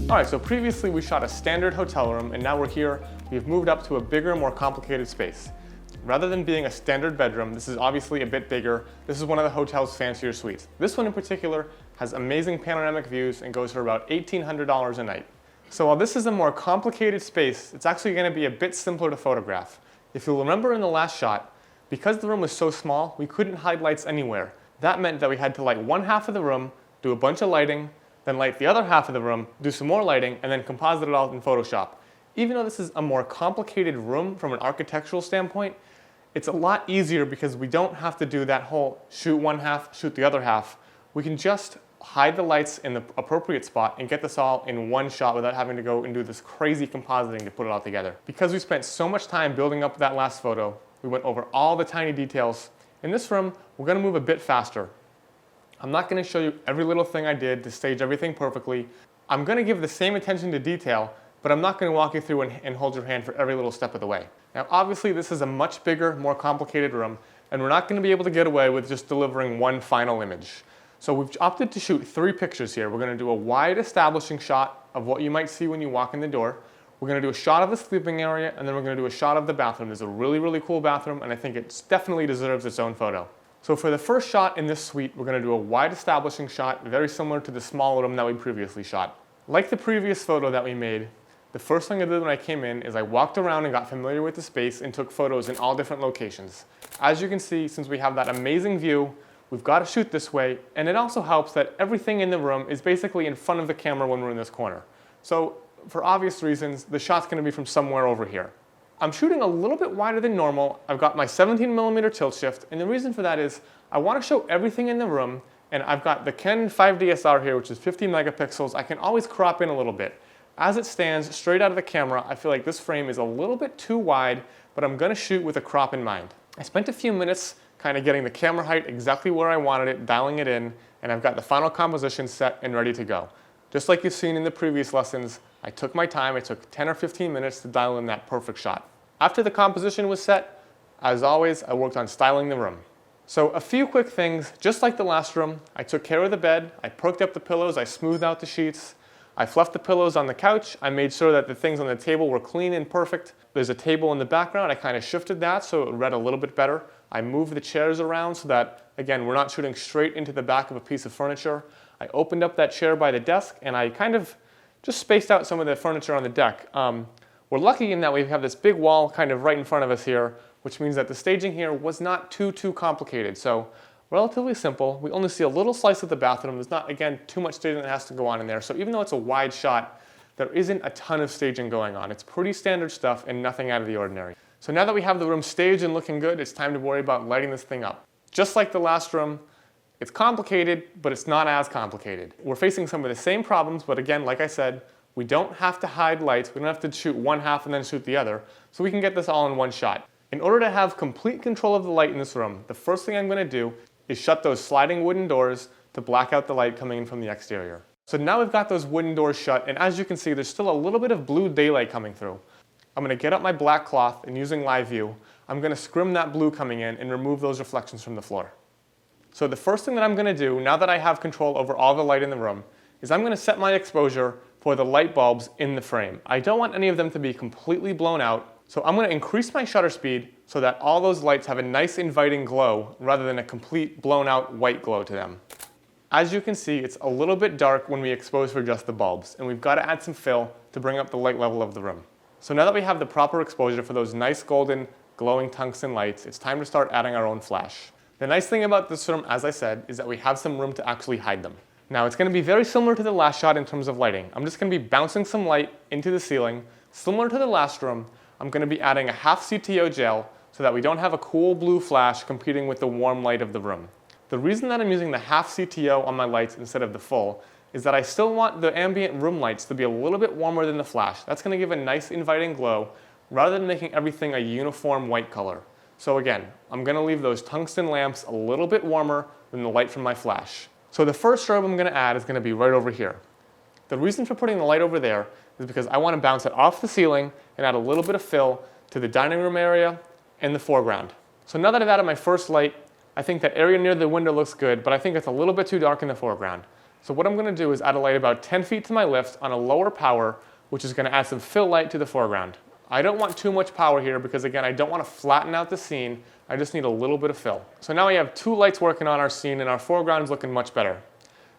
Alright, so previously we shot a standard hotel room, and now we're here. We've moved up to a bigger, more complicated space. Rather than being a standard bedroom, this is obviously a bit bigger. This is one of the hotel's fancier suites. This one in particular has amazing panoramic views and goes for about $1,800 a night. So while this is a more complicated space, it's actually going to be a bit simpler to photograph. If you'll remember in the last shot, because the room was so small, we couldn't hide lights anywhere. That meant that we had to light one half of the room, do a bunch of lighting, then light the other half of the room, do some more lighting, and then composite it all in Photoshop. Even though this is a more complicated room from an architectural standpoint, it's a lot easier because we don't have to do that whole shoot one half, shoot the other half. We can just hide the lights in the appropriate spot and get this all in one shot without having to go and do this crazy compositing to put it all together. Because we spent so much time building up that last photo, we went over all the tiny details. In this room, we're going to move a bit faster. I'm not going to show you every little thing I did to stage everything perfectly. I'm going to give the same attention to detail, but I'm not going to walk you through and hold your hand for every little step of the way. Now obviously this is a much bigger, more complicated room, and we're not going to be able to get away with just delivering one final image. So we've opted to shoot 3 pictures here. We're going to do a wide establishing shot of what you might see when you walk in the door. We're going to do a shot of the sleeping area, and then we're going to do a shot of the bathroom. There's a really, really cool bathroom, and I think it definitely deserves its own photo. So for the first shot in this suite, we're going to do a wide establishing shot, very similar to the small room that we previously shot. Like the previous photo that we made, the first thing I did when I came in is I walked around and got familiar with the space and took photos in all different locations. As you can see, since we have that amazing view, we've got to shoot this way, and it also helps that everything in the room is basically in front of the camera when we're in this corner. So for obvious reasons, the shot's going to be from somewhere over here. I'm shooting a little bit wider than normal. I've got my 17mm tilt shift, and the reason for that is I want to show everything in the room, and I've got the Canon 5DSR here, which is 50 megapixels. I can always crop in a little bit. As it stands straight out of the camera, I feel like this frame is a little bit too wide, but I'm going to shoot with a crop in mind. I spent a few minutes kind of getting the camera height exactly where I wanted it, dialing it in, and I've got the final composition set and ready to go. Just like you've seen in the previous lessons, I took my time. It took 10 or 15 minutes to dial in that perfect shot. After the composition was set, as always, I worked on styling the room. So a few quick things, just like the last room, I took care of the bed, I perked up the pillows, I smoothed out the sheets, I fluffed the pillows on the couch, I made sure that the things on the table were clean and perfect. There's a table in the background, I kind of shifted that so it read a little bit better. I moved the chairs around so that, again, we're not shooting straight into the back of a piece of furniture. I opened up that chair by the desk and I kind of just spaced out some of the furniture on the deck. We're lucky in that we have this big wall kind of right in front of us here, which means that the staging here was not too complicated. So relatively simple. We only see a little slice of the bathroom. There's not, again, too much staging that has to go on in there. So even though it's a wide shot, there isn't a ton of staging going on. It's pretty standard stuff and nothing out of the ordinary. So now that we have the room staged and looking good, it's time to worry about lighting this thing up. Just like the last room, it's complicated, but it's not as complicated. We're facing some of the same problems, but again, like I said, we don't have to hide lights. We don't have to shoot one half and then shoot the other, so we can get this all in one shot. In order to have complete control of the light in this room, the first thing I'm going to do is shut those sliding wooden doors to black out the light coming in from the exterior. So now we've got those wooden doors shut, and as you can see, there's still a little bit of blue daylight coming through. I'm going to get up my black cloth, and using live view, I'm going to scrim that blue coming in and remove those reflections from the floor. So the first thing that I'm going to do, now that I have control over all the light in the room, is I'm going to set my exposure for the light bulbs in the frame. I don't want any of them to be completely blown out, so I'm going to increase my shutter speed so that all those lights have a nice inviting glow rather than a complete blown out white glow to them. As you can see, it's a little bit dark when we expose for just the bulbs, and we've got to add some fill to bring up the light level of the room. So now that we have the proper exposure for those nice golden glowing tungsten lights, it's time to start adding our own flash. The nice thing about this room, as I said, is that we have some room to actually hide them. Now it's going to be very similar to the last shot in terms of lighting. I'm just going to be bouncing some light into the ceiling. Similar to the last room, I'm going to be adding a half CTO gel so that we don't have a cool blue flash competing with the warm light of the room. The reason that I'm using the half CTO on my lights instead of the full is that I still want the ambient room lights to be a little bit warmer than the flash. That's going to give a nice inviting glow rather than making everything a uniform white color. So again, I'm going to leave those tungsten lamps a little bit warmer than the light from my flash. So the first strobe I'm going to add is going to be right over here. The reason for putting the light over there is because I want to bounce it off the ceiling and add a little bit of fill to the dining room area and the foreground. So now that I've added my first light, I think that area near the window looks good, but I think it's a little bit too dark in the foreground. So what I'm going to do is add a light about 10 feet to my lift on a lower power, which is going to add some fill light to the foreground. I don't want too much power here because, again, I don't want to flatten out the scene. I just need a little bit of fill. So now we have two lights working on our scene and our foreground is looking much better.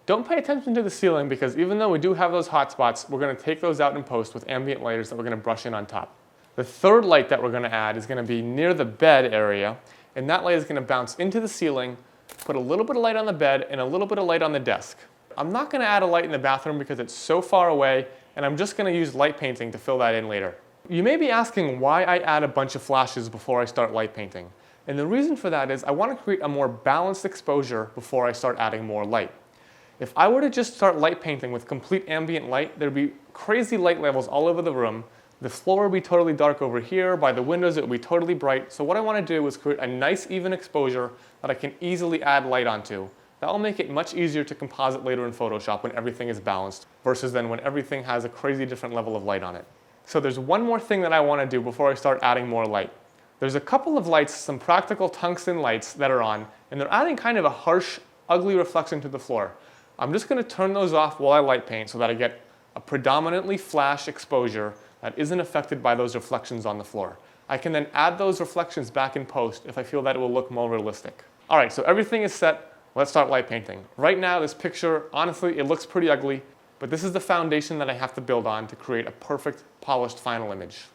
Don't pay attention to the ceiling because even though we do have those hot spots, we're going to take those out in post with ambient lighters that we're going to brush in on top. The third light that we're going to add is going to be near the bed area, and that light is going to bounce into the ceiling, put a little bit of light on the bed and a little bit of light on the desk. I'm not going to add a light in the bathroom because it's so far away, and I'm just going to use light painting to fill that in later. You may be asking why I add a bunch of flashes before I start light painting. And the reason for that is I want to create a more balanced exposure before I start adding more light. If I were to just start light painting with complete ambient light, there'd be crazy light levels all over the room. The floor would be totally dark over here. By the windows, it would be totally bright. So what I want to do is create a nice even exposure that I can easily add light onto. That will make it much easier to composite later in Photoshop when everything is balanced versus then when everything has a crazy different level of light on it. So there's one more thing that I want to do before I start adding more light. There's a couple of lights, some practical tungsten lights that are on, and they're adding kind of a harsh, ugly reflection to the floor. I'm just going to turn those off while I light paint so that I get a predominantly flash exposure that isn't affected by those reflections on the floor. I can then add those reflections back in post if I feel that it will look more realistic. All right, so everything is set. Let's start light painting. Right now, this picture, honestly, it looks pretty ugly, but this is the foundation that I have to build on to create a perfect, polished final image.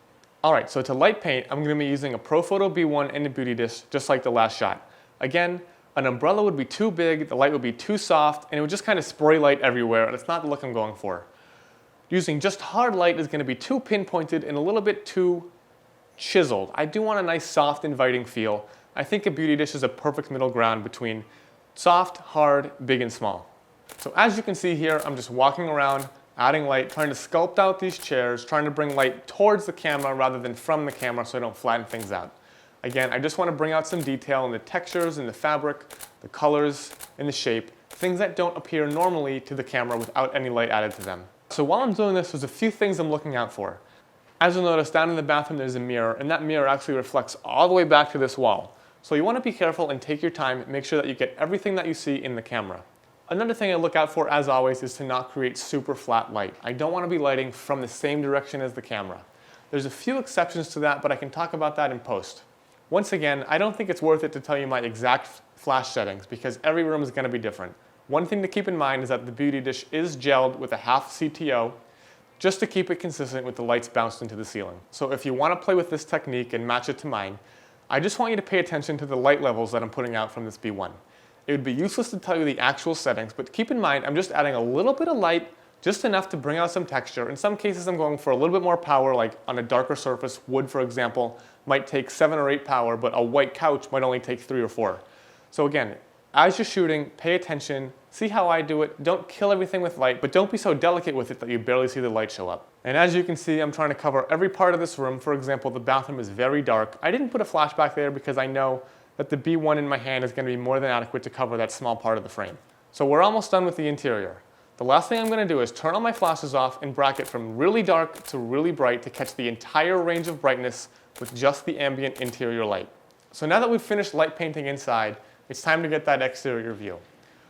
All right, so to light paint, I'm going to be using a Profoto B1 and a beauty dish, just like the last shot. Again, an umbrella would be too big, the light would be too soft, and it would just kind of spray light everywhere, and it's not the look I'm going for. Using just hard light is going to be too pinpointed and a little bit too chiseled. I do want a nice, soft, inviting feel. I think a beauty dish is a perfect middle ground between soft, hard, big, and small. So as you can see here, I'm just walking around, adding light, trying to sculpt out these chairs, trying to bring light towards the camera rather than from the camera so I don't flatten things out. Again, I just want to bring out some detail in the textures, in the fabric, the colors, and the shape, things that don't appear normally to the camera without any light added to them. So while I'm doing this, there's a few things I'm looking out for. As you'll notice, down in the bathroom there's a mirror, and that mirror actually reflects all the way back to this wall. So you want to be careful and take your time, make sure that you get everything that you see in the camera. Another thing I look out for, as always, is to not create super flat light. I don't want to be lighting from the same direction as the camera. There's a few exceptions to that, but I can talk about that in post. Once again, I don't think it's worth it to tell you my exact flash settings because every room is going to be different. One thing to keep in mind is that the beauty dish is gelled with a half CTO just to keep it consistent with the lights bounced into the ceiling. So if you want to play with this technique and match it to mine, I just want you to pay attention to the light levels that I'm putting out from this B1. It would be useless to tell you the actual settings, but keep in mind I'm just adding a little bit of light, just enough to bring out some texture. In some cases I'm going for a little bit more power, like on a darker surface, wood for example, might take 7 or 8 power, but a white couch might only take 3 or 4. So again, as you're shooting, pay attention, see how I do it, don't kill everything with light, but don't be so delicate with it that you barely see the light show up. And as you can see, I'm trying to cover every part of this room. For example, the bathroom is very dark. I didn't put a flashback there because I know that the B1 in my hand is going to be more than adequate to cover that small part of the frame. So we're almost done with the interior. The last thing I'm going to do is turn all my flashes off and bracket from really dark to really bright to catch the entire range of brightness with just the ambient interior light. So now that we've finished light painting inside, it's time to get that exterior view.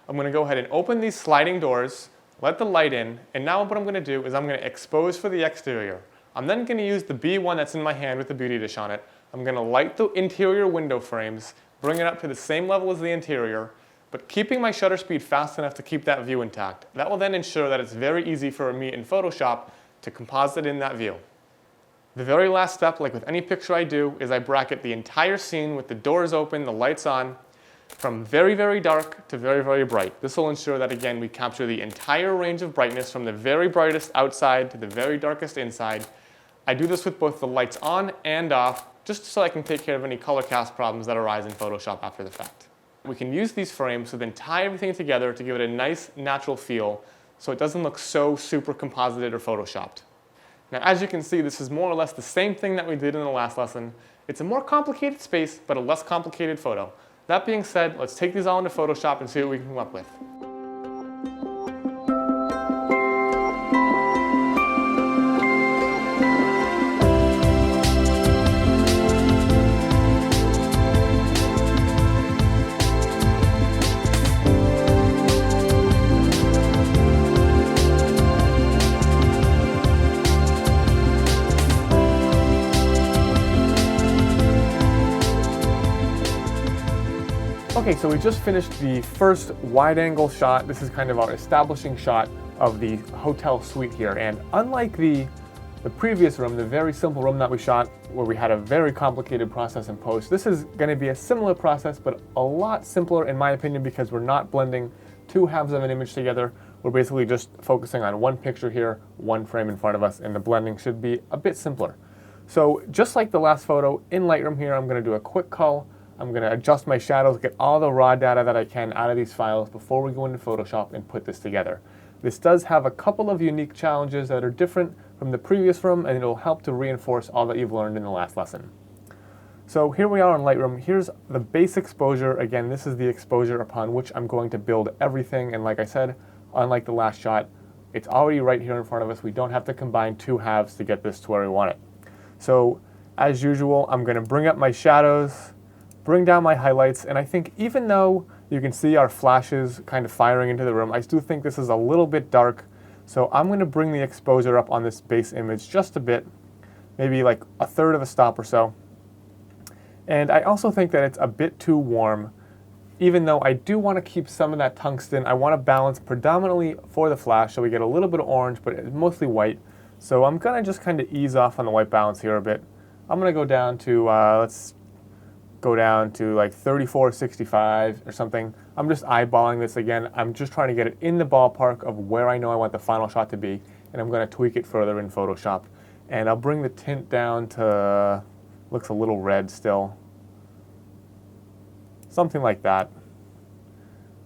I'm going to go ahead and open these sliding doors, let the light in, and now what I'm going to do is I'm going to expose for the exterior. I'm then going to use the B1 that's in my hand with the beauty dish on it. I'm going to light the interior window frames, bring it up to the same level as the interior, but keeping my shutter speed fast enough to keep that view intact. That will then ensure that it's very easy for me in Photoshop to composite in that view. The very last step, like with any picture I do, is I bracket the entire scene with the doors open, the lights on, from very, very dark to very, very bright. This will ensure that, again, we capture the entire range of brightness from the very brightest outside to the very darkest inside. I do this with both the lights on and off, just so I can take care of any color cast problems that arise in Photoshop after the fact. We can use these frames to then tie everything together to give it a nice, natural feel so it doesn't look so super composited or Photoshopped. Now, as you can see, this is more or less the same thing that we did in the last lesson. It's a more complicated space, but a less complicated photo. That being said, let's take these all into Photoshop and see what we can come up with. Okay, so we just finished the first wide-angle shot. This is kind of our establishing shot of the hotel suite here. And unlike the previous room, the very simple room that we shot where we had a very complicated process in post, this is going to be a similar process, but a lot simpler in my opinion because we're not blending two halves of an image together. We're basically just focusing on one picture here, one frame in front of us, and the blending should be a bit simpler. So just like the last photo, in Lightroom here, I'm going to do a quick cull. I'm going to adjust my shadows, get all the raw data that I can out of these files before we go into Photoshop and put this together. This does have a couple of unique challenges that are different from the previous room, and it'll help to reinforce all that you've learned in the last lesson. So here we are in Lightroom. Here's the base exposure. Again, this is the exposure upon which I'm going to build everything. And like I said, unlike the last shot, it's already right here in front of us. We don't have to combine two halves to get this to where we want it. So as usual, I'm going to bring up my shadows, bring down my highlights, and I think even though you can see our flashes kind of firing into the room, I do think this is a little bit dark. So I'm going to bring the exposure up on this base image just a bit, maybe like a third of a stop or so. And I also think that it's a bit too warm. Even though I do want to keep some of that tungsten, I want to balance predominantly for the flash, so we get a little bit of orange, but it's mostly white. So I'm going to just kind of ease off on the white balance here a bit. I'm going to go down to, let's go down to like 3465 or something. I'm just eyeballing this again. I'm just trying to get it in the ballpark of where I know I want the final shot to be, and I'm going to tweak it further in Photoshop. And I'll bring the tint down to, looks a little red still. Something like that.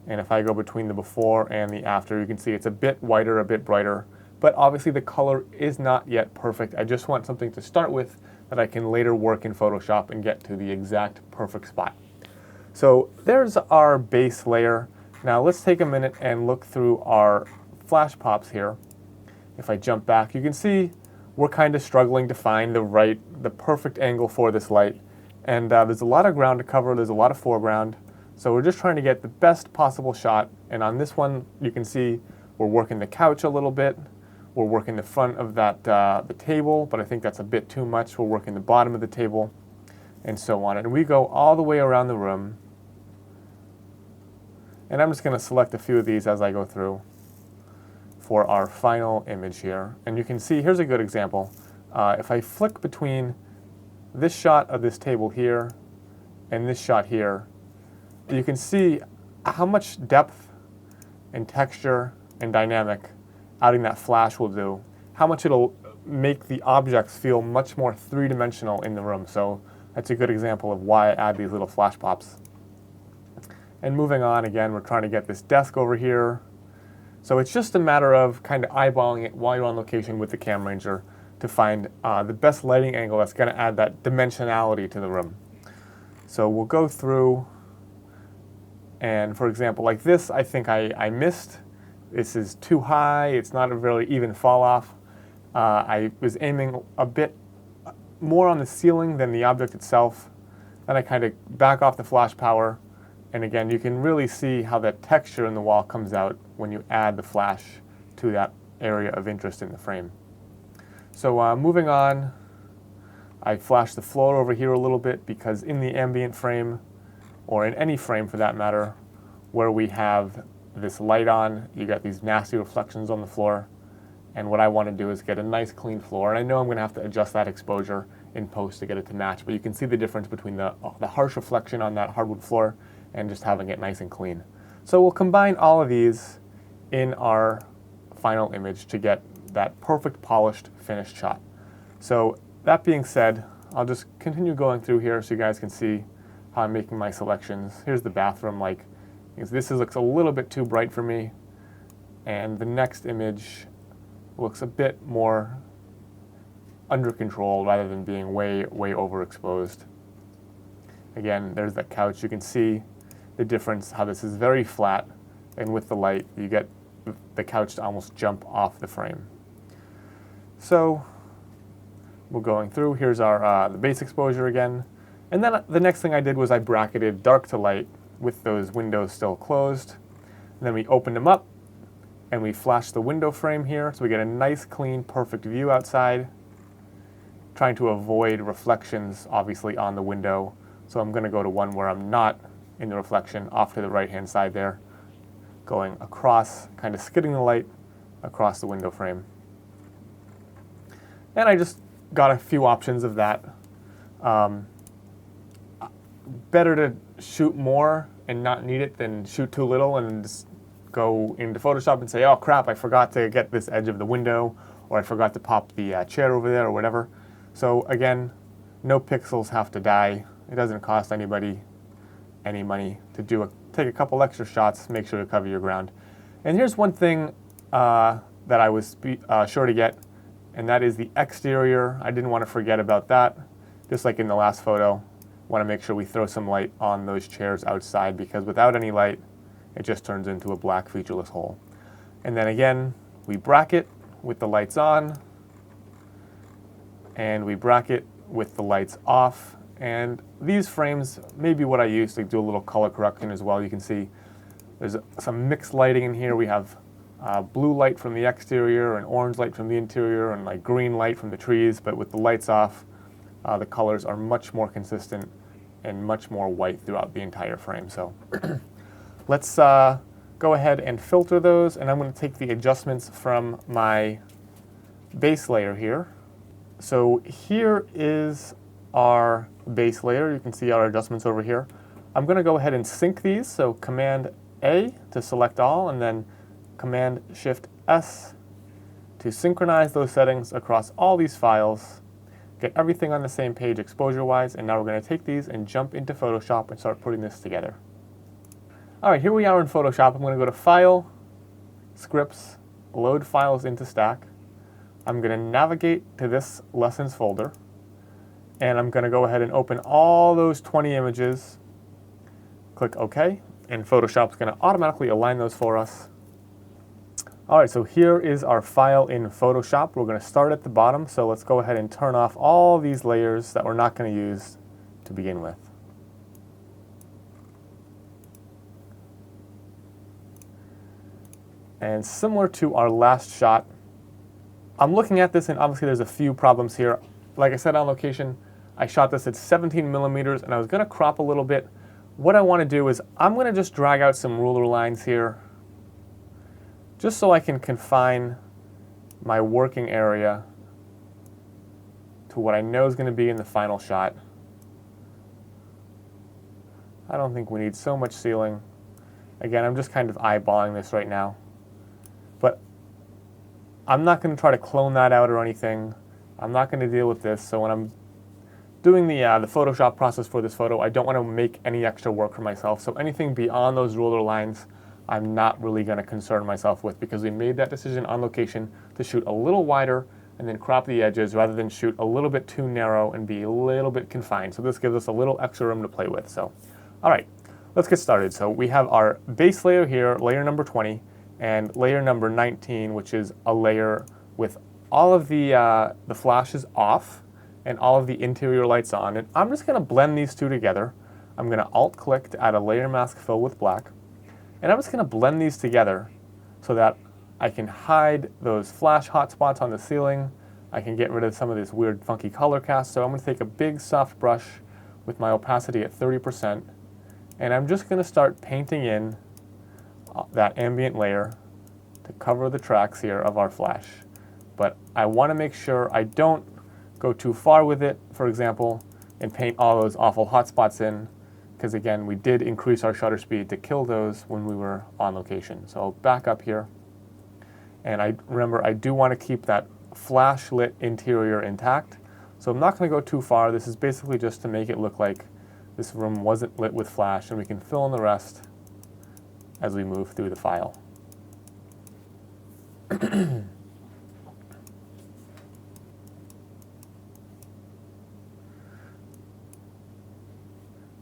And if I go between the before and the after, you can see it's a bit whiter, a bit brighter. But obviously the color is not yet perfect. I just want something to start with that I can later work in Photoshop and get to the exact perfect spot. So there's our base layer. Now let's take a minute and look through our flash pops here. If I jump back, you can see we're kind of struggling to find the perfect angle for this light. And there's a lot of ground to cover, there's a lot of foreground. So we're just trying to get the best possible shot. And on this one, you can see we're working the couch a little bit. We're working the front of that the table, but I think that's a bit too much. We're working the bottom of the table, and so on. And we go all the way around the room. And I'm just going to select a few of these as I go through for our final image here. And you can see, here's a good example. If I flick between this shot of this table here and this shot here, you can see how much depth and texture and dynamic adding that flash will do, how much it'll make the objects feel much more three-dimensional in the room. So that's a good example of why I add these little flash pops. And moving on, again, we're trying to get this desk over here. So it's just a matter of kind of eyeballing it while you're on location with the Cam Ranger to find the best lighting angle that's going to add that dimensionality to the room. So we'll go through, and for example, like this, I think I missed. This is too high, it's not a really even fall off. I was aiming a bit more on the ceiling than the object itself. Then I kind of back off the flash power, and again, you can really see how that texture in the wall comes out when you add the flash to that area of interest in the frame. So moving on, I flash the floor over here a little bit because in the ambient frame, or in any frame for that matter, where we have this light on, you got these nasty reflections on the floor, and what I want to do is get a nice clean floor. And I know I'm going to have to adjust that exposure in post to get it to match, but you can see the difference between the harsh reflection on that hardwood floor and just having it nice and clean. So we'll combine all of these in our final image to get that perfect polished finished shot. So that being said, I'll just continue going through here so you guys can see how I'm making my selections. Here's the bathroom. Like, this looks a little bit too bright for me, and the next image looks a bit more under control rather than being way overexposed. Again, there's that couch. You can see the difference, how this is very flat, and with the light, you get the couch to almost jump off the frame. So we're going through. Here's our the base exposure again. And then the next thing I did was I bracketed dark to light with those windows still closed. And then we opened them up and we flashed the window frame here so we get a nice, clean, perfect view outside. Trying to avoid reflections, obviously, on the window. So I'm going to go to one where I'm not in the reflection off to the right-hand side there, going across, kind of skidding the light across the window frame. And I just got a few options of that. Better to shoot more and not need it than shoot too little and just go into Photoshop and say, oh crap, I forgot to get this edge of the window, or I forgot to pop the chair over there, or whatever. So again, no pixels have to die. It doesn't cost anybody any money to take a couple extra shots, make sure to cover your ground. And here's one thing that I was sure to get, and that is the exterior. I didn't want to forget about that. Just like in the last photo, want to make sure we throw some light on those chairs outside, because without any light, it just turns into a black featureless hole. And then again, we bracket with the lights on, and we bracket with the lights off. And these frames may be what I use to do a little color correction as well. You can see there's some mixed lighting in here. We have blue light from the exterior, and orange light from the interior, and like green light from the trees, but with the lights off, the colors are much more consistent and much more white throughout the entire frame. So let's go ahead and filter those, and I'm going to take the adjustments from my base layer here. So here is our base layer. You can see our adjustments over here. I'm going to go ahead and sync these, so Command A to select all, and then Command Shift S to synchronize those settings across all these files, get everything on the same page exposure-wise, and now we're going to take these and jump into Photoshop and start putting this together. All right, here we are in Photoshop. I'm going to go to File, Scripts, Load Files into Stack. I'm going to navigate to this Lessons folder, and I'm going to go ahead and open all those 20 images. Click OK, and Photoshop's going to automatically align those for us. All right, so here is our file in Photoshop. We're going to start at the bottom, so let's go ahead and turn off all these layers that we're not going to use to begin with. And similar to our last shot, I'm looking at this, and obviously there's a few problems here. Like I said, on location, I shot this at 17 millimeters, and I was going to crop a little bit. What I want to do is I'm going to just drag out some ruler lines here, just so I can confine my working area to what I know is going to be in the final shot. I don't think we need so much ceiling. Again, I'm just kind of eyeballing this right now. But I'm not going to try to clone that out or anything. I'm not going to deal with this. So when I'm doing the Photoshop process for this photo, I don't want to make any extra work for myself. So anything beyond those ruler lines, I'm not really going to concern myself with, because we made that decision on location to shoot a little wider and then crop the edges rather than shoot a little bit too narrow and be a little bit confined. So this gives us a little extra room to play with. So, all right, let's get started. So we have our base layer here, layer number 20, and layer number 19, which is a layer with all of the flashes off and all of the interior lights on. And I'm just going to blend these two together. I'm going to Alt-click to add a layer mask fill with black. And I'm just going to blend these together so that I can hide those flash hotspots on the ceiling. I can get rid of some of this weird funky color cast. So I'm going to take a big soft brush with my opacity at 30%, and I'm just going to start painting in that ambient layer to cover the tracks here of our flash. But I want to make sure I don't go too far with it, for example, and paint all those awful hotspots in, because again, we did increase our shutter speed to kill those when we were on location. So I'll back up here, and remember I do want to keep that flash lit interior intact. So I'm not going to go too far. This is basically just to make it look like this room wasn't lit with flash, and we can fill in the rest as we move through the file.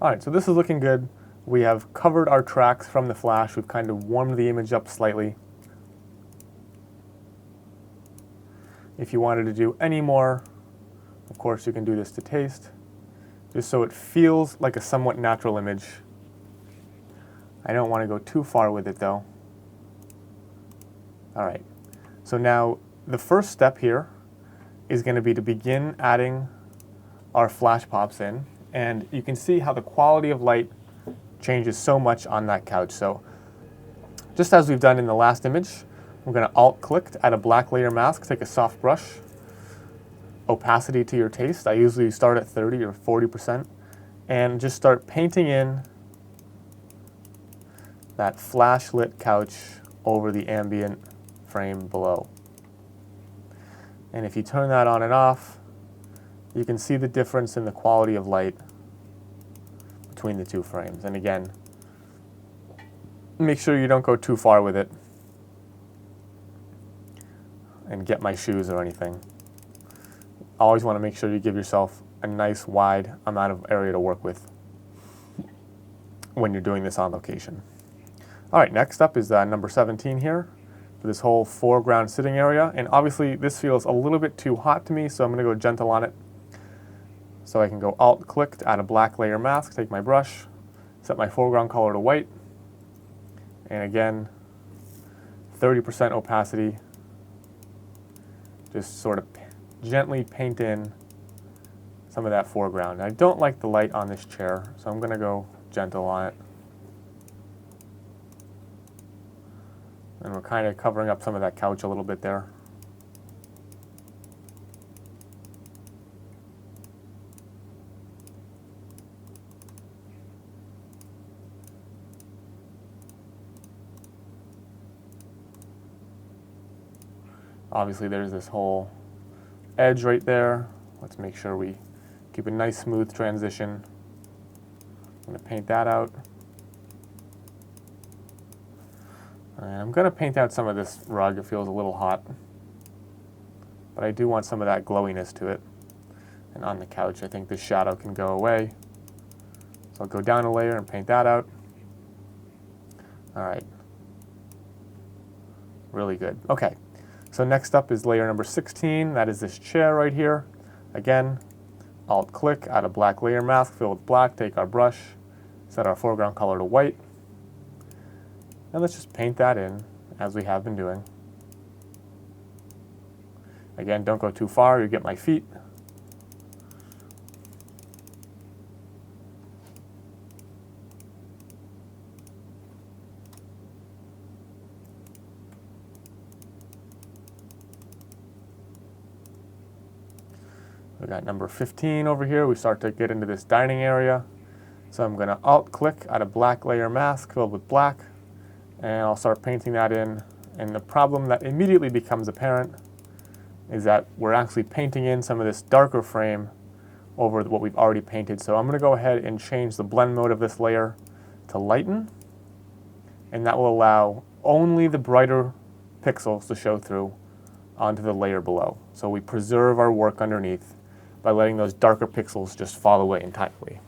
All right, so this is looking good. We have covered our tracks from the flash. We've kind of warmed the image up slightly. If you wanted to do any more, of course, you can do this to taste, just so it feels like a somewhat natural image. I don't want to go too far with it though. All right, so now the first step here is going to be to begin adding our flash pops in. And you can see how the quality of light changes so much on that couch. So just as we've done in the last image, we're going to Alt-click to add a black layer mask, take a soft brush, opacity to your taste. I usually start at 30 or 40%, and just start painting in that flash lit couch over the ambient frame below. And if you turn that on and off, you can see the difference in the quality of light between the two frames. And again, make sure you don't go too far with it and get my shoes or anything. Always want to make sure you give yourself a nice wide amount of area to work with when you're doing this on location. All right, next up is number 17 here for this whole foreground sitting area. And obviously this feels a little bit too hot to me, so I'm going to go gentle on it. So I can go Alt-click to add a black layer mask, take my brush, set my foreground color to white, and again, 30% opacity. Just sort of gently paint in some of that foreground. I don't like the light on this chair, so I'm going to go gentle on it. And we're kind of covering up some of that couch a little bit there. Obviously there's this whole edge right there. Let's make sure we keep a nice smooth transition. I'm going to paint that out. And I'm going to paint out some of this rug. It feels a little hot. But I do want some of that glowiness to it. And on the couch, I think this shadow can go away. So I'll go down a layer and paint that out. All right. Really good. Okay. So next up is layer number 16. That is this chair right here. Again, Alt-click, add a black layer mask, fill with black, take our brush, set our foreground color to white. And let's just paint that in as we have been doing. Again, don't go too far, you get my feet. We got number 15 over here. We start to get into this dining area. So I'm going to Alt-click, add a black layer mask filled with black, and I'll start painting that in. And the problem that immediately becomes apparent is that we're actually painting in some of this darker frame over what we've already painted. So I'm going to go ahead and change the blend mode of this layer to lighten, and that will allow only the brighter pixels to show through onto the layer below. So we preserve our work underneath by letting those darker pixels just fall away entirely.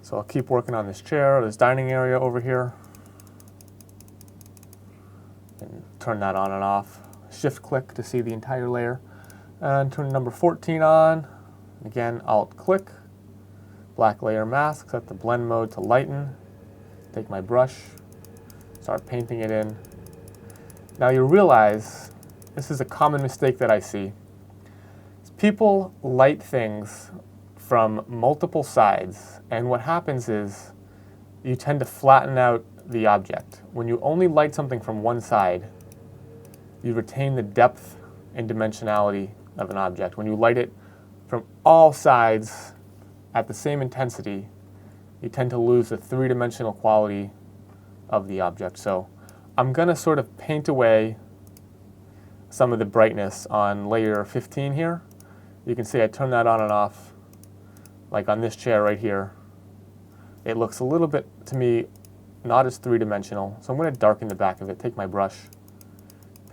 So I'll keep working on this chair, or this dining area over here. And turn that on and off. Shift click to see the entire layer. And turn number 14 on. Again, Alt-click, black layer mask, set the blend mode to lighten. Take my brush, start painting it in. Now you realize, this is a common mistake that I see. People light things from multiple sides, and what happens is you tend to flatten out the object. When you only light something from one side, you retain the depth and dimensionality of an object. When you light it from all sides at the same intensity, you tend to lose the three-dimensional quality of the object. So I'm going to sort of paint away some of the brightness on layer 15 here. You can see I turn that on and off, like on this chair right here. It looks a little bit, to me, not as three-dimensional. So I'm going to darken the back of it, take my brush,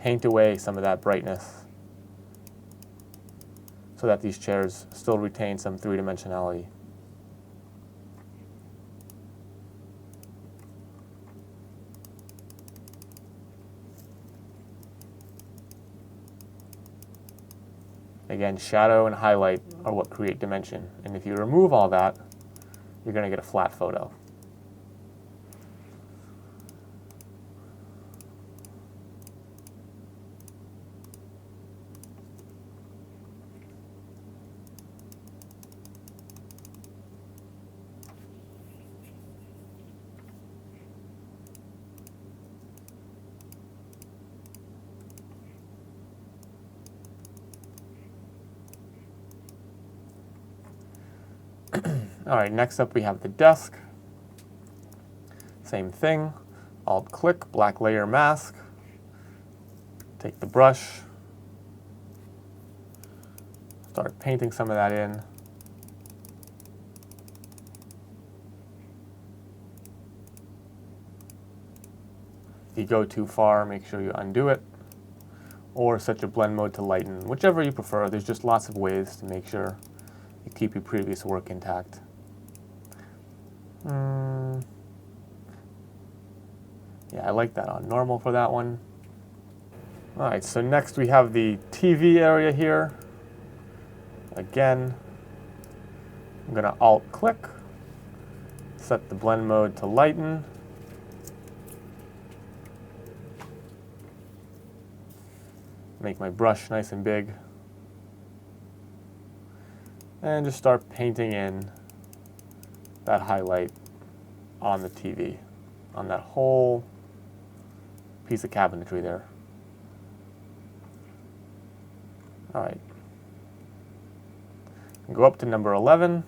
paint away some of that brightness so that these chairs still retain some three-dimensionality. Again, shadow and highlight are what create dimension. And if you remove all that, you're going to get a flat photo. All right, next up we have the desk. Same thing, Alt-click, black layer mask. Take the brush, start painting some of that in. If you go too far, make sure you undo it, or set your blend mode to lighten, whichever you prefer. There's just lots of ways to make sure you keep your previous work intact. Yeah, I like that on normal for that one. All right, so next we have the TV area here. Again, I'm gonna Alt-click, set the blend mode to lighten. Make my brush nice and big. And just start painting in that highlight on the TV, on that whole piece of cabinetry there. All right. Go up to number 11.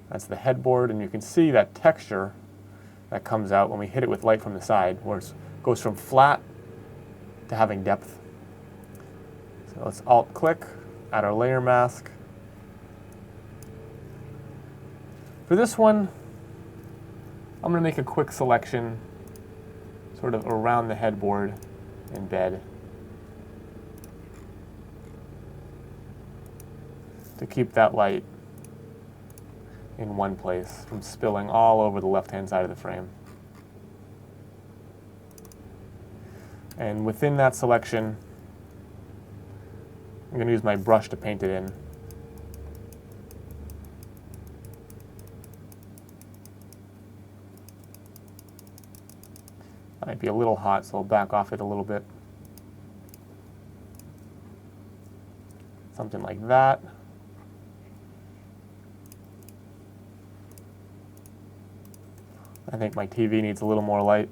That's the headboard, and you can see that texture that comes out when we hit it with light from the side, where it goes from flat to having depth. So let's Alt-click, add our layer mask. For this one, I'm going to make a quick selection sort of around the headboard and bed to keep that light in one place from spilling all over the left-hand side of the frame. And within that selection, I'm going to use my brush to paint it in. Might be a little hot, so I'll back off it a little bit. Something like that. I think my TV needs a little more light.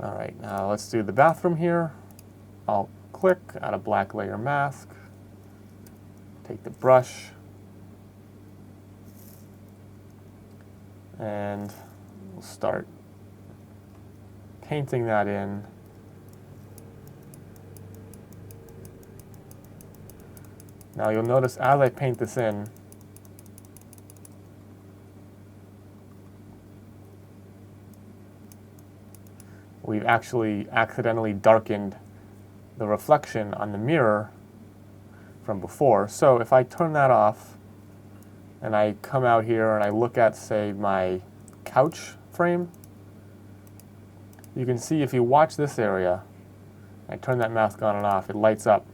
All right, now let's do the bathroom here. Alt-click, add a black layer mask. Take the brush and we'll start painting that in. Now you'll notice as I paint this in, we've actually accidentally darkened the reflection on the mirror from before. So if I turn that off and I come out here and I look at, say, my couch frame, you can see if you watch this area, I turn that mask on and off, it lights up.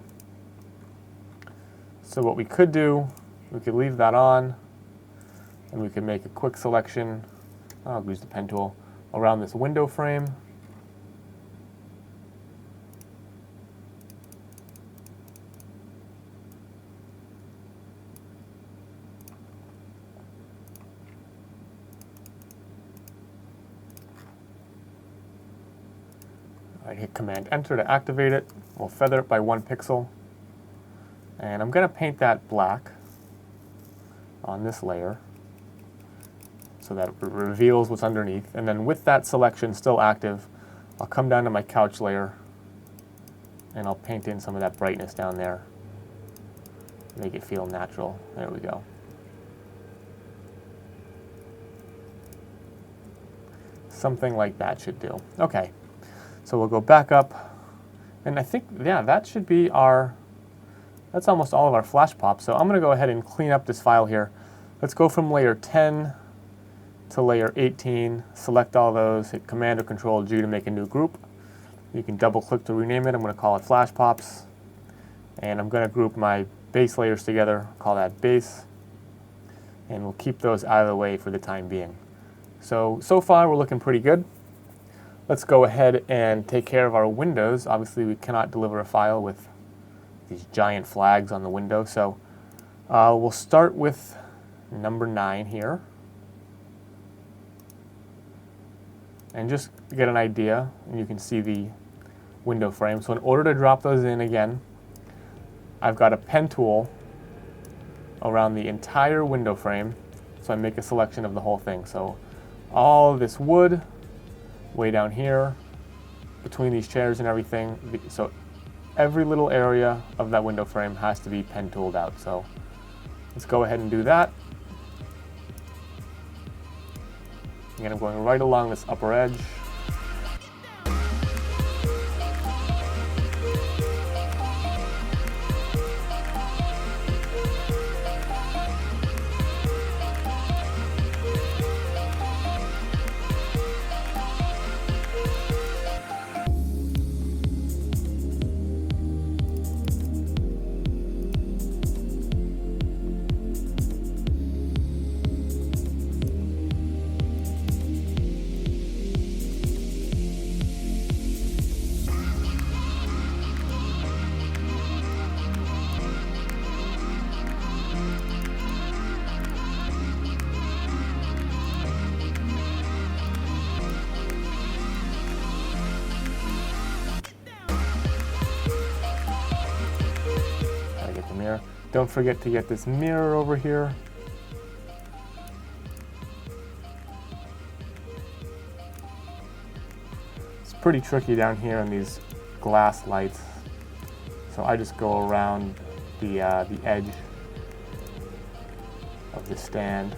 So what we could do, we could leave that on and we could make a quick selection, I'll use the pen tool, around this window frame. I hit Command Enter to activate it. We'll feather it by 1 pixel. And I'm going to paint that black on this layer so that it reveals what's underneath. And then with that selection still active, I'll come down to my couch layer and I'll paint in some of that brightness down there. Make it feel natural. There we go. Something like that should do. Okay. So we'll go back up, and I think, yeah, that should be that's almost all of our flash pops. So I'm going to go ahead and clean up this file here. Let's go from layer 10 to layer 18, select all those, hit Command or Control G to make a new group. You can double click to rename it. I'm going to call it flash pops, and I'm going to group my base layers together, call that base, and we'll keep those out of the way for the time being. So far we're looking pretty good. Let's go ahead and take care of our windows. Obviously, we cannot deliver a file with these giant flags on the window, so we'll start with number 9 here. And just to get an idea, and you can see the window frame. So in order to drop those in again, I've got a pen tool around the entire window frame, so I make a selection of the whole thing. So all this wood way down here between these chairs and everything, so every little area of that window frame has to be pen tooled out. So let's go ahead and do that. Again, I'm going right along this upper edge. Mirror. Don't forget to get this mirror over here. It's pretty tricky down here in these glass lights, so I just go around the edge of the stand.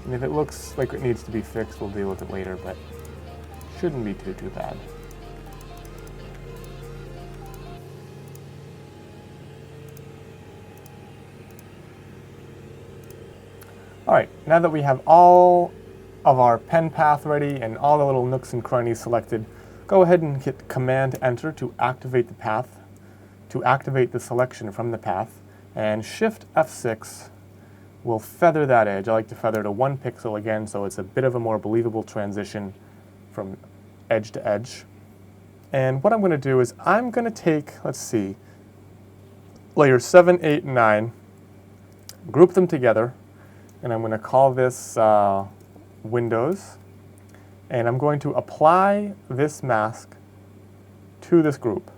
And if it looks like it needs to be fixed, we'll deal with it later, but shouldn't be too bad. All right, now that we have all of our pen path ready and all the little nooks and crannies selected, go ahead and hit Command Enter to activate the path, to activate the selection from the path, and Shift F6 will feather that edge. I like to feather to 1 pixel again, so it's a bit of a more believable transition from edge to edge. And what I'm going to do is I'm going to take, let's see, layers 7, 8, and 9, group them together, and I'm going to call this Windows, and I'm going to apply this mask to this group.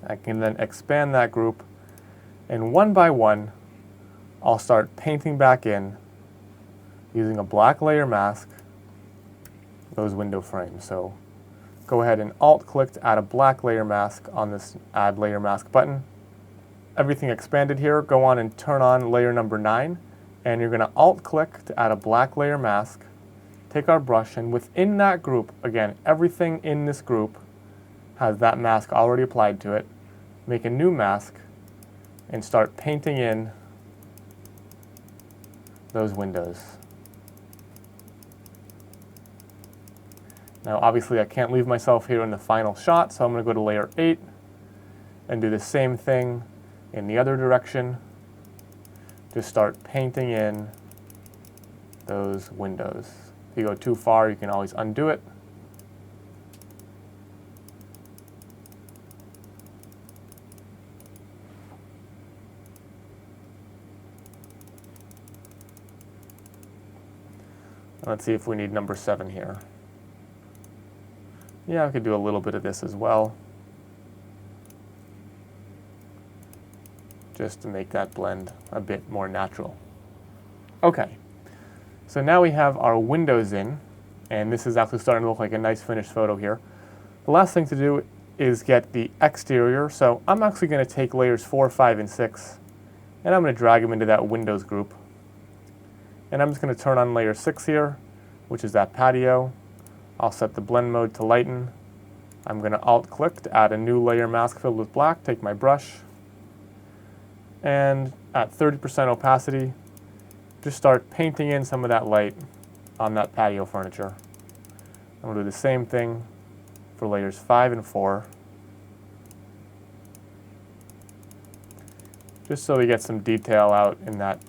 I can then expand that group, and one by one, I'll start painting back in using a black layer mask those window frames. So go ahead and Alt-click to add a black layer mask on this Add Layer Mask button. Everything expanded here, go on and turn on layer number 9. And you're going to Alt-click to add a black layer mask, take our brush, and within that group, again, everything in this group has that mask already applied to it. Make a new mask and start painting in those windows. Now obviously I can't leave myself here in the final shot, so I'm going to go to layer 8 and do the same thing in the other direction. Just start painting in those windows. If you go too far, you can always undo it. Let's see if we need number 7 here. Yeah, I could do a little bit of this as well, just to make that blend a bit more natural. Okay, so now we have our windows in, and this is actually starting to look like a nice finished photo here. The last thing to do is get the exterior, so I'm actually going to take layers 4, 5, and 6, and I'm going to drag them into that windows group. And I'm just going to turn on layer 6 here, which is that patio. I'll set the blend mode to lighten. I'm going to Alt-click to add a new layer mask filled with black, take my brush, and at 30% opacity, just start painting in some of that light on that patio furniture. I'm going to do the same thing for layers 5 and 4, just so we get some detail out in that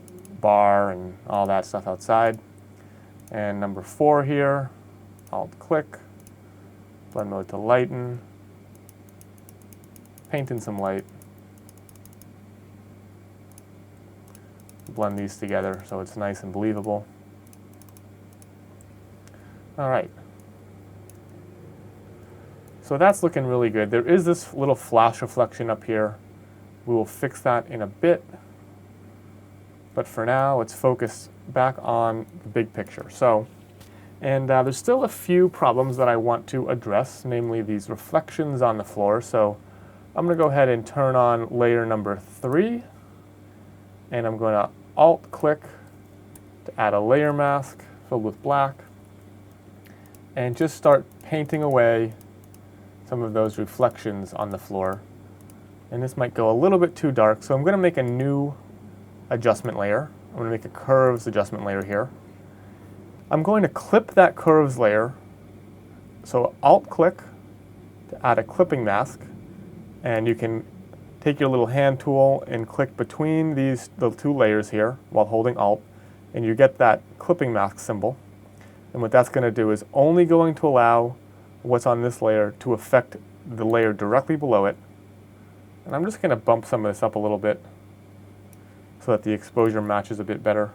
bar and all that stuff outside. And number 4 here, Alt-click, blend mode to lighten, paint in some light, blend these together so it's nice and believable. All right. So that's looking really good. There is this little flash reflection up here. We will fix that in a bit. But for now, let's focus back on the big picture. And there's still a few problems that I want to address, namely these reflections on the floor. So I'm going to go ahead and turn on layer number 3. And I'm going to Alt-click to add a layer mask filled with black. And just start painting away some of those reflections on the floor. And this might go a little bit too dark, so I'm going to make a new adjustment layer. I'm going to make a curves adjustment layer here. I'm going to clip that curves layer. So Alt-click to add a clipping mask, and you can take your little hand tool and click between the two layers here while holding Alt, and you get that clipping mask symbol. And what that's going to do is only going to allow what's on this layer to affect the layer directly below it. And I'm just going to bump some of this up a little bit so that the exposure matches a bit better.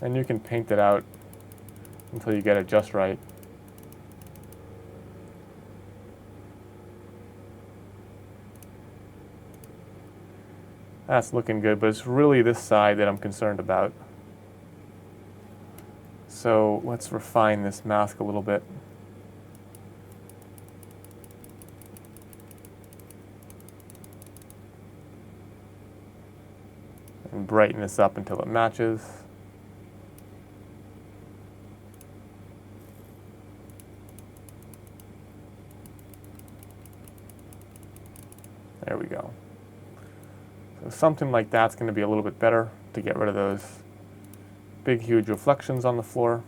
And you can paint it out until you get it just right. That's looking good, but it's really this side that I'm concerned about. So let's refine this mask a little bit. And brighten this up until it matches. There we go. So something like that's going to be a little bit better to get rid of those big, huge reflections on the floor.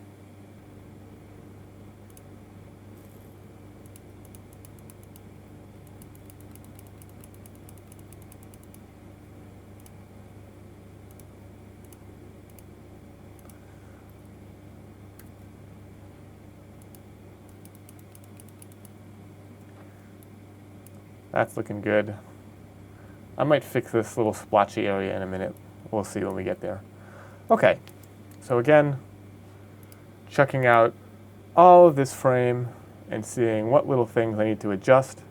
That's looking good. I might fix this little splotchy area in a minute. We'll see when we get there. Okay, so again, checking out all of this frame and seeing what little things I need to adjust.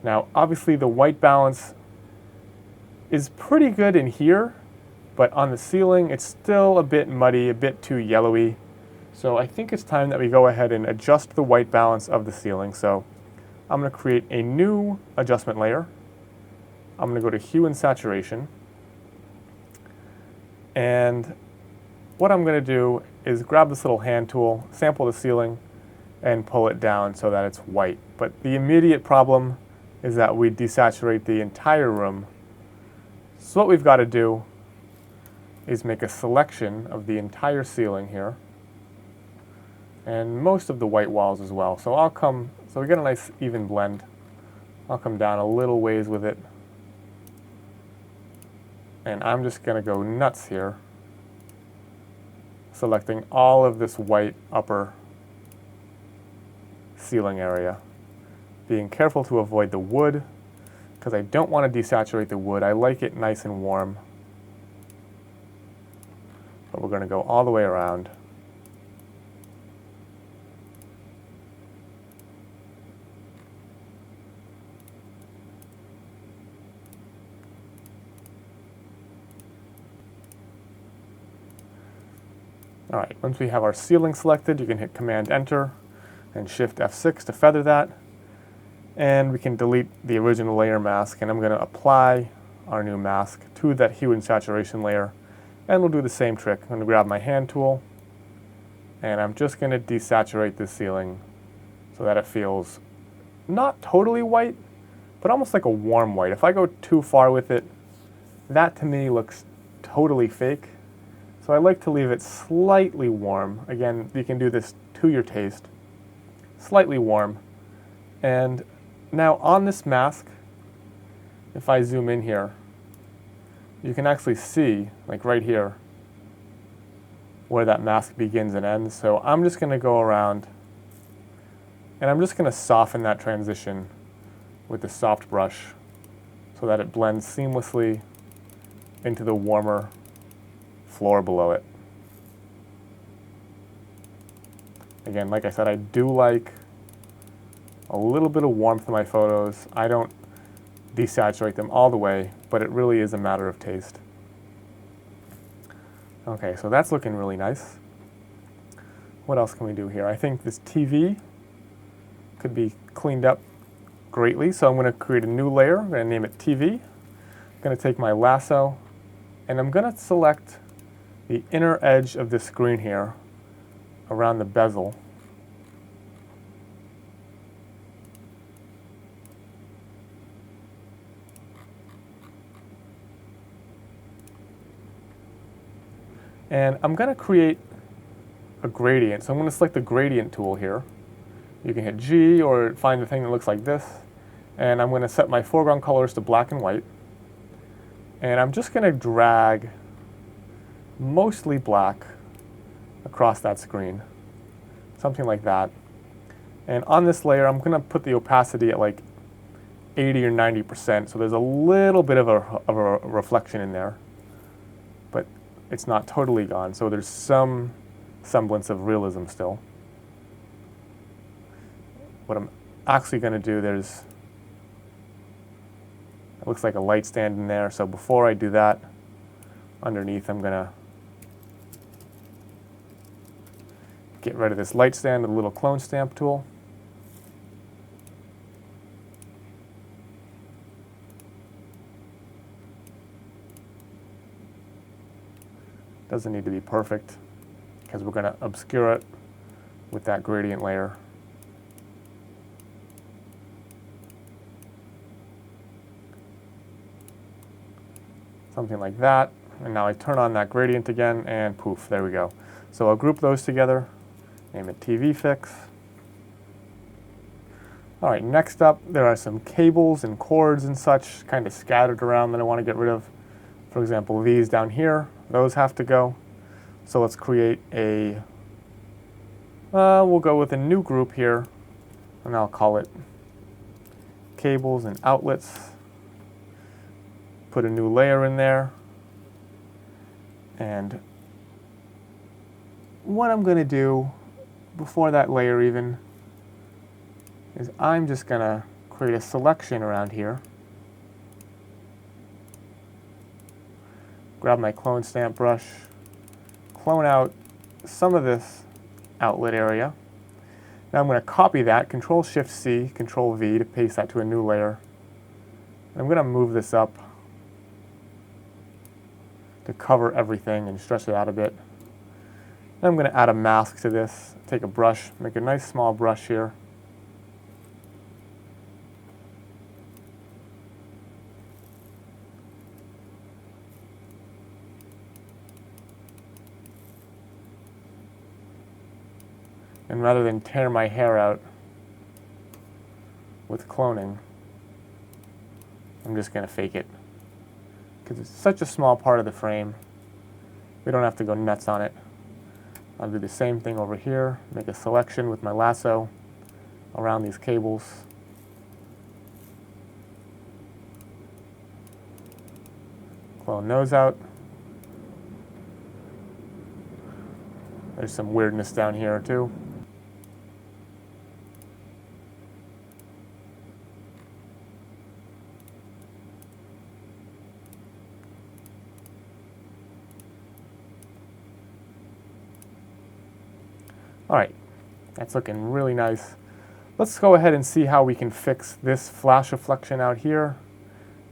Now, obviously the white balance is pretty good in here, but on the ceiling it's still a bit muddy, a bit too yellowy. So I think it's time that we go ahead and adjust the white balance of the ceiling. So I'm going to create a new adjustment layer. I'm going to go to Hue and Saturation. And what I'm going to do is grab this little hand tool, sample the ceiling, and pull it down so that it's white. But the immediate problem is that we desaturate the entire room. So what we've got to do is make a selection of the entire ceiling here, and most of the white walls as well. So we get a nice even blend. I'll come down a little ways with it. And I'm just going to go nuts here, selecting all of this white upper ceiling area. Being careful to avoid the wood, because I don't want to desaturate the wood. I like it nice and warm. But we're going to go all the way around. All right, once we have our ceiling selected, you can hit Command Enter and Shift F6 to feather that. And we can delete the original layer mask, and I'm going to apply our new mask to that hue and saturation layer. And we'll do the same trick. I'm going to grab my hand tool, and I'm just going to desaturate this ceiling so that it feels not totally white, but almost like a warm white. If I go too far with it, that to me looks totally fake. So I like to leave it slightly warm. Again, you can do this to your taste. Slightly warm. And now on this mask, if I zoom in here, you can actually see, like right here, where that mask begins and ends. So I'm just going to go around, and I'm just going to soften that transition with the soft brush so that it blends seamlessly into the warmer floor below it. Again, like I said, I do like a little bit of warmth in my photos. I don't desaturate them all the way, but it really is a matter of taste. Okay, so that's looking really nice. What else can we do here? I think this TV could be cleaned up greatly, so I'm going to create a new layer. I'm going to name it TV. I'm going to take my lasso, and I'm going to select the inner edge of this screen here around the bezel. And I'm going to create a gradient. So I'm going to select the gradient tool here. You can hit G or find the thing that looks like this. And I'm going to set my foreground colors to black and white. And I'm just going to drag mostly black across that screen. Something like that. And on this layer, I'm going to put the opacity at like 80 or 90%. So there's a little bit of a reflection in there. But it's not totally gone. So there's some semblance of realism still. What I'm actually going to do, it looks like a light stand in there. So before I do that, underneath I'm going to get rid of this light stand with a little clone stamp tool. Doesn't need to be perfect because we're going to obscure it with that gradient layer. Something like that. And now I turn on that gradient again and poof, there we go. So I'll group those together, name it TV Fix. All right, next up, there are some cables and cords and such kind of scattered around that I want to get rid of. For example, these down here, those have to go. So let's create we'll go with a new group here, and I'll call it cables and outlets. Put a new layer in there. And what I'm going to do before that layer even is I'm just going to create a selection around here. Grab my clone stamp brush, clone out some of this outlet area. Now I'm going to copy that, Control-Shift-C, Control-V to paste that to a new layer. I'm going to move this up to cover everything and stretch it out a bit. Then I'm going to add a mask to this. Take a brush, make a nice small brush here. And rather than tear my hair out with cloning, I'm just going to fake it. Because it's such a small part of the frame, we don't have to go nuts on it. I'll do the same thing over here, make a selection with my lasso around these cables. Clone those out. There's some weirdness down here too. All right, that's looking really nice. Let's go ahead and see how we can fix this flash reflection out here.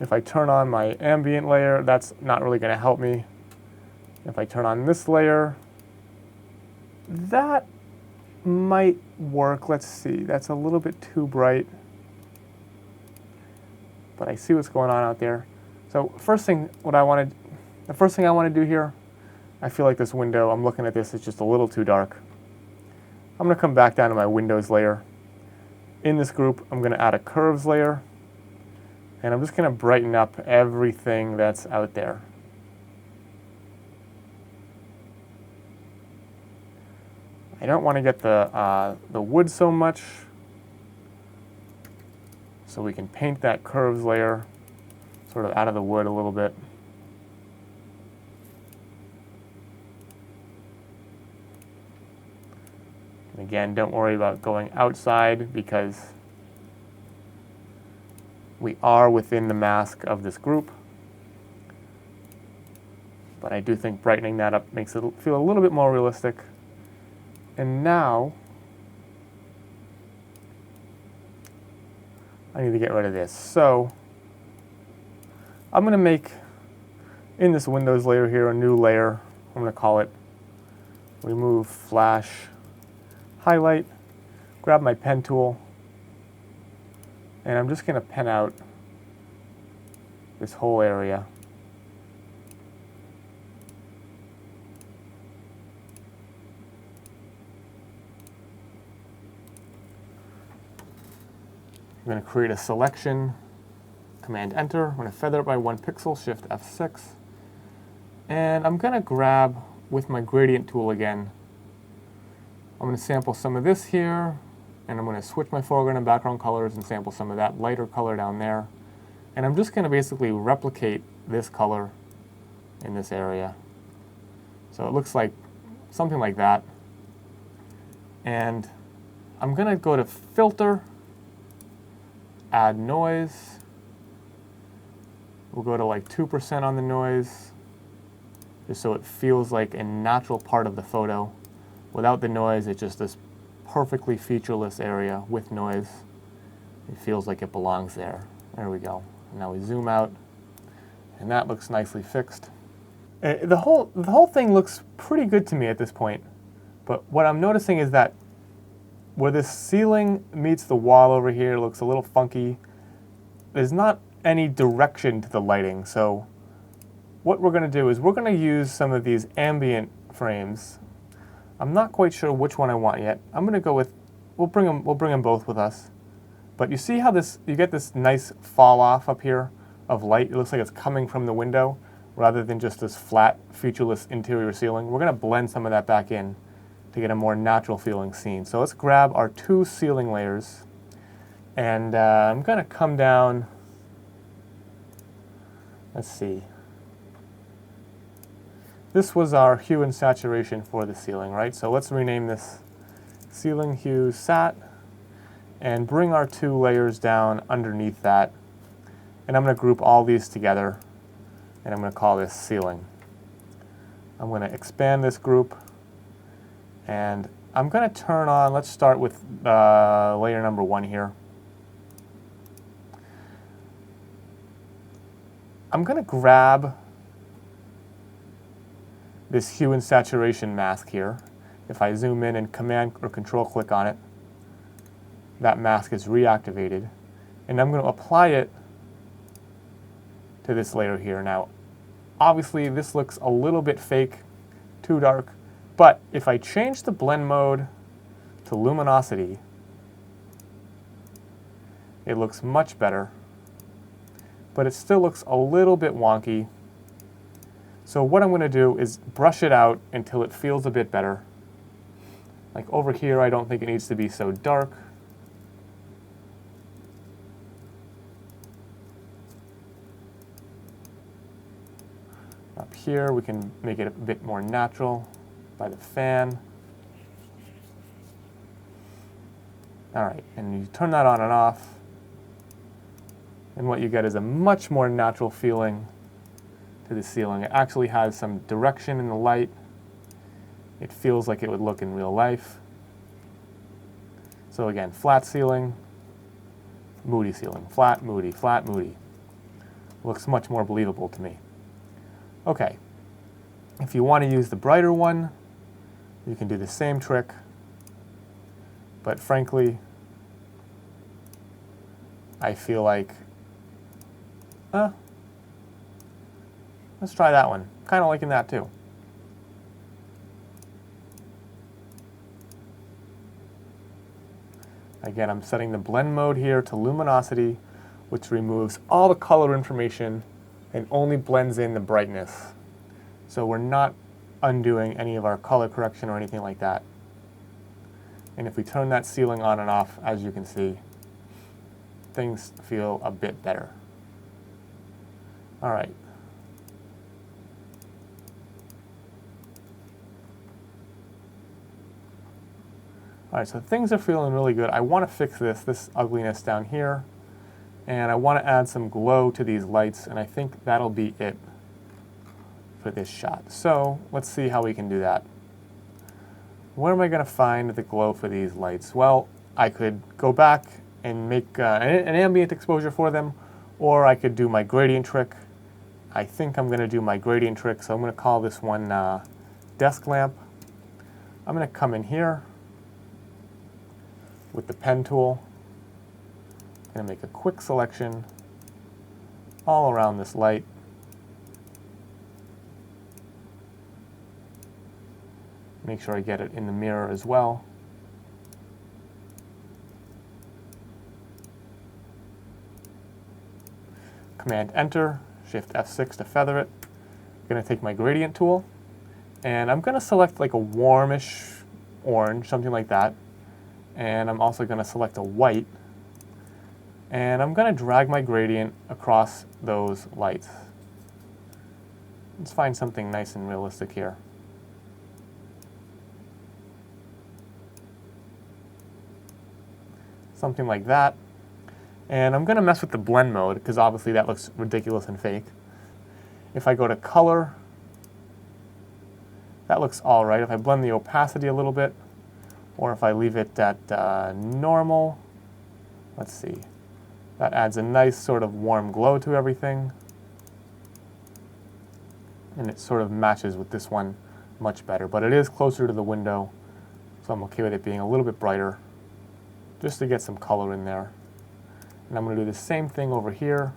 If I turn on my ambient layer, that's not really going to help me. If I turn on this layer, that might work. Let's see, that's a little bit too bright. But I see what's going on out there. So the first thing I want to do here, I feel like this window, I'm looking at this, it's just a little too dark. I'm going to come back down to my Windows layer. In this group, I'm going to add a curves layer, and I'm just going to brighten up everything that's out there. I don't want to get the wood so much, so we can paint that curves layer sort of out of the wood a little bit. Again, don't worry about going outside because We are within the mask of this group, but I do think brightening that up makes it feel a little bit more realistic. And now, I need to get rid of this. So, I'm going to make, in this Windows layer here, a new layer. I'm going to call it Remove Flash Highlight. Grab my pen tool, and I'm just going to pen out this whole area. I'm going to create a selection, Command Enter. I'm going to feather it by 1 pixel, Shift F6. And I'm going to grab, with my gradient tool again, I'm going to sample some of this here, and I'm going to switch my foreground and background colors and sample some of that lighter color down there. And I'm just going to basically replicate this color in this area. So it looks like something like that. And I'm going to go to Filter, Add Noise. We'll go to like 2% on the noise, just so it feels like a natural part of the photo. Without the noise, it's just this perfectly featureless area. With noise, it feels like it belongs there. There we go. Now we zoom out, and that looks nicely fixed. The whole thing looks pretty good to me at this point, but what I'm noticing is that where this ceiling meets the wall over here, it looks a little funky. There's not any direction to the lighting, so what we're going to do is we're going to use some of these ambient frames. I'm not quite sure which one I want yet. I'm going to go with, we'll bring them both with us. But you see how you get this nice fall off up here of light? It looks like it's coming from the window rather than just this flat, featureless interior ceiling. We're going to blend some of that back in to get a more natural feeling scene. So let's grab our 2 ceiling layers, and I'm going to come down, let's see. This was our hue and saturation for the ceiling, right? So let's rename this Ceiling Hue Sat and bring our 2 layers down underneath that. And I'm going to group all these together, and I'm going to call this Ceiling. I'm going to expand this group, and I'm going to turn on, let's start with layer number 1 here. I'm going to grab this hue and saturation mask here. If I zoom in and Command or Control click on it, that mask is reactivated. And I'm going to apply it to this layer here. Now, obviously this looks a little bit fake, too dark, but if I change the blend mode to luminosity, it looks much better, but it still looks a little bit wonky. So what I'm going to do is brush it out until it feels a bit better. Like over here, I don't think it needs to be so dark. Up here, we can make it a bit more natural by the fan. All right, and you turn that on and off, and what you get is a much more natural feeling to the ceiling. It actually has some direction in the light. It feels like it would look in real life. So again, flat ceiling, moody ceiling, flat, moody, flat, moody. Looks much more believable to me. Okay, if you want to use the brighter one, you can do the same trick, but frankly, I feel like, let's try that one. Kind of liking that too. Again, I'm setting the blend mode here to luminosity, which removes all the color information and only blends in the brightness. So we're not undoing any of our color correction or anything like that. And if we turn that ceiling on and off, as you can see, things feel a bit better. All right. All right, so things are feeling really good. I want to fix this ugliness down here. and I want to add some glow to these lights, and I think that'll be it for this shot. So let's see how we can do that. Where am I going to find the glow for these lights? Well, I could go back and make an ambient exposure for them, or I could do my gradient trick. I think I'm going to do my gradient trick, so I'm going to call this one desk lamp. I'm going to come in here with the pen tool. I'm going to make a quick selection all around this light. Make sure I get it in the mirror as well. Command Enter, Shift F6 to feather it. I'm going to take my gradient tool, and I'm going to select like a warmish orange, something like that. And I'm also going to select a white, and I'm going to drag my gradient across those lights. Let's find something nice and realistic here. Something like that. And I'm going to mess with the blend mode because obviously that looks ridiculous and fake. If I go to color, that looks all right. If I blend the opacity a little bit, or if I leave it at normal, let's see. That adds a nice sort of warm glow to everything. And it sort of matches with this one much better. But it is closer to the window, so I'm okay with it being a little bit brighter, just to get some color in there. And I'm going to do the same thing over here.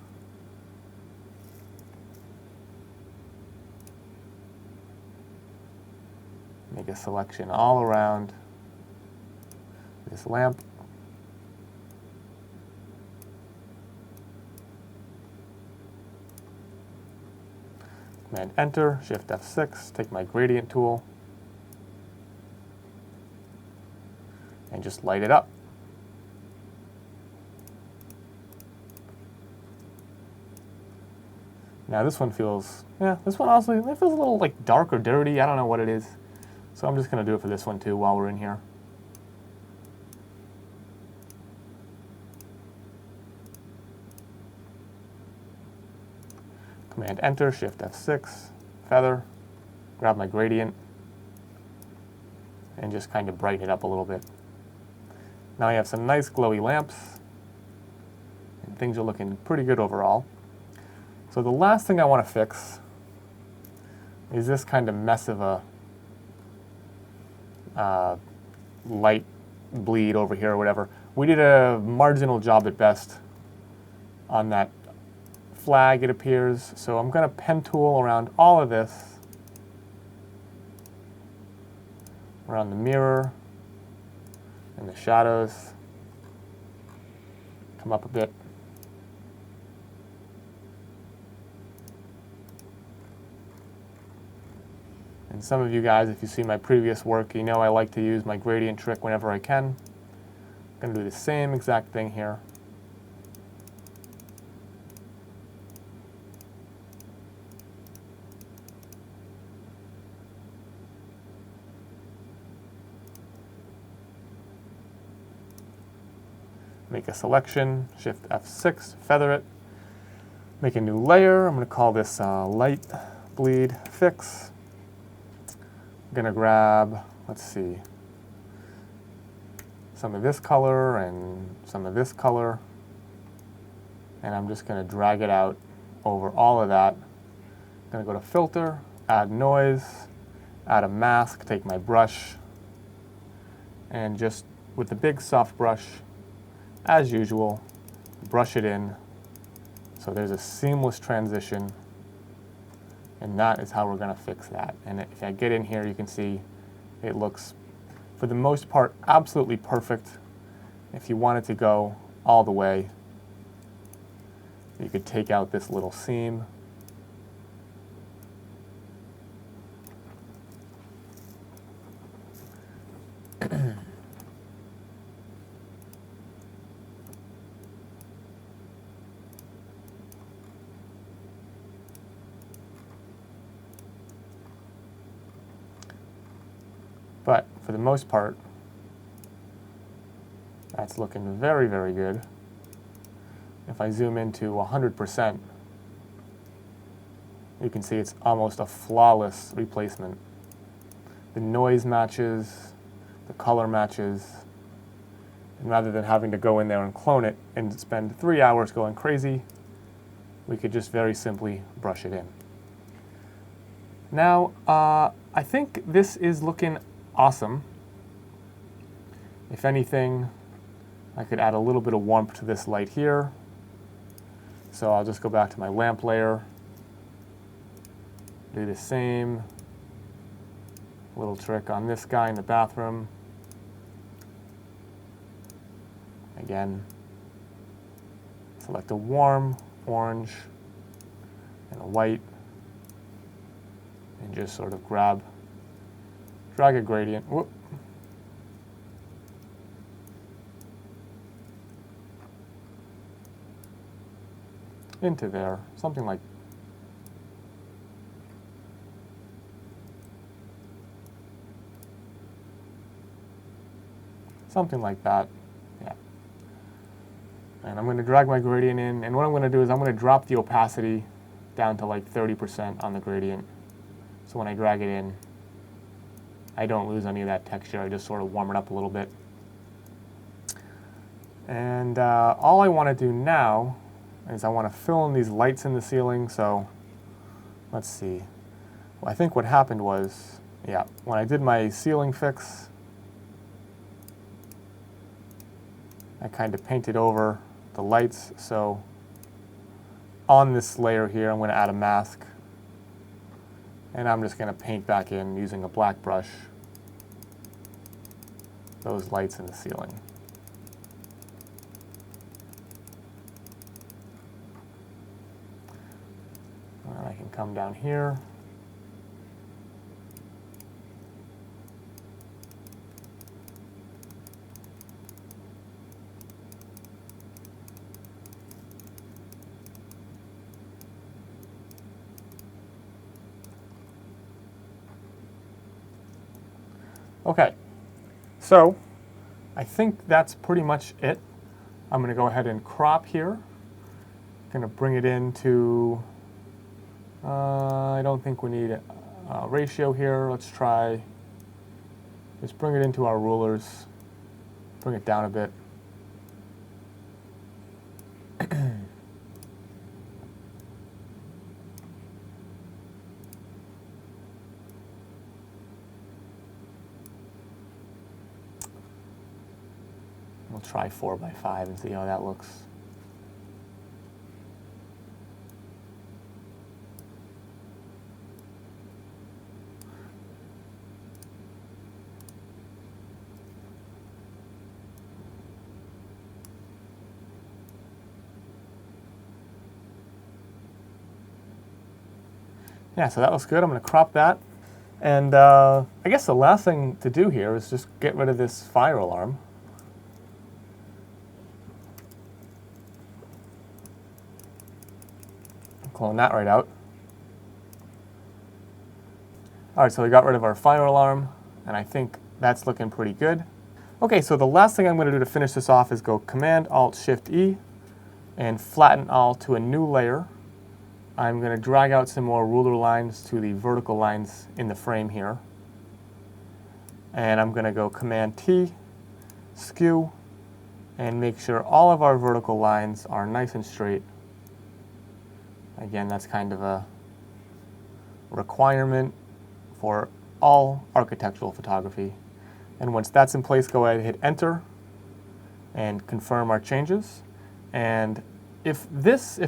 Make a selection all around this lamp. Command Enter, Shift F6, take my gradient tool, and just light it up. Now this one feels, this one also, it feels a little like dark or dirty. I don't know what it is. So I'm just going to do it for this one too while we're in here. Command Enter, Shift F6, feather, grab my gradient, and just kind of brighten it up a little bit. Now I have some nice glowy lamps, and things are looking pretty good overall. So the last thing I want to fix is this kind of mess of a light bleed over here or whatever. We did a marginal job at best on that flag, it appears. So I'm going to pen tool around all of this, around the mirror and the shadows. Come up a bit. And some of you guys, if you see my previous work, you know I like to use my gradient trick whenever I can. I'm going to do the same exact thing here. Make a selection, Shift F6, feather it. Make a new layer. I'm going to call this Light Bleed Fix. I'm going to grab, let's see, some of this color and some of this color, and I'm just going to drag it out over all of that. I'm going to go to Filter, add noise, add a mask, take my brush, and just with the big soft brush, as usual, brush it in so there's a seamless transition. And that is how we're going to fix that. And if I get in here, you can see it looks, for the most part, absolutely perfect. If you wanted to go all the way, you could take out this little seam. But for the most part, that's looking very, very good. if I zoom into 100%, you can see it's almost a flawless replacement. The noise matches, the color matches, and rather than having to go in there and clone it and spend 3 hours going crazy, we could just very simply brush it in. Now, I think this is looking awesome. If anything, I could add a little bit of warmth to this light here. So I'll just go back to my lamp layer, do the same little trick on this guy in the bathroom. Again, select a warm orange and a white, and just sort of drag a gradient, into there, something like that. Yeah. And I'm going to drag my gradient in, and what I'm going to do is I'm going to drop the opacity down to like 30% on the gradient. So when I drag it in, I don't lose any of that texture. I just sort of warm it up a little bit. And all I want to do now is I want to fill in these lights in the ceiling. So let's see. Well, I think what happened was, yeah, when I did my ceiling fix, I kind of painted over the lights. So on this layer here, I'm going to add a mask. And I'm just going to paint back in using a black brush those lights in the ceiling. And I can come down here. Okay, so I think that's pretty much it. I'm going to go ahead and crop here. Going to bring it into, I don't think we need a ratio here. Let's try, just bring it into our rulers, bring it down a bit. We'll try 4x5 and see how that looks. Yeah, so that looks good. I'm going to crop that. And I guess the last thing to do here is just get rid of this fire alarm. Clone that right out. All right, so we got rid of our fire alarm, and I think that's looking pretty good. Okay, so the last thing I'm going to do to finish this off is go Command-Alt-Shift-E and flatten all to a new layer. I'm going to drag out some more ruler lines to the vertical lines in the frame here. And I'm going to go Command-T, Skew, and make sure all of our vertical lines are nice and straight. Again, that's kind of a requirement for all architectural photography. And once that's in place, go ahead and hit Enter and confirm our changes. And if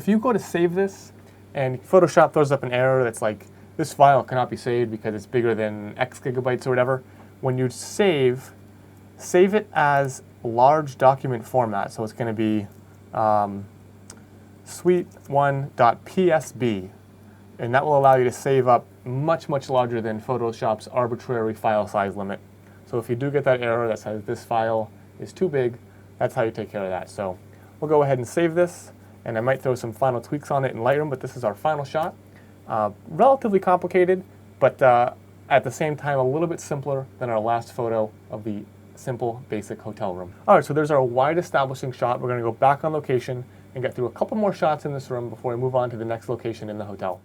you go to save this and Photoshop throws up an error that's like, this file cannot be saved because it's bigger than X gigabytes or whatever, when you save it as large document format. So it's going to be suite1.psb, and that will allow you to save up much, much larger than Photoshop's arbitrary file size limit. So if you do get that error that says this file is too big, that's how you take care of that. So we'll go ahead and save this, and I might throw some final tweaks on it in Lightroom, but this is our final shot. Relatively complicated, but at the same time a little bit simpler than our last photo of the simple, basic hotel room. All right, so there's our wide establishing shot. We're going to go back on location and get through a couple more shots in this room before we move on to the next location in the hotel.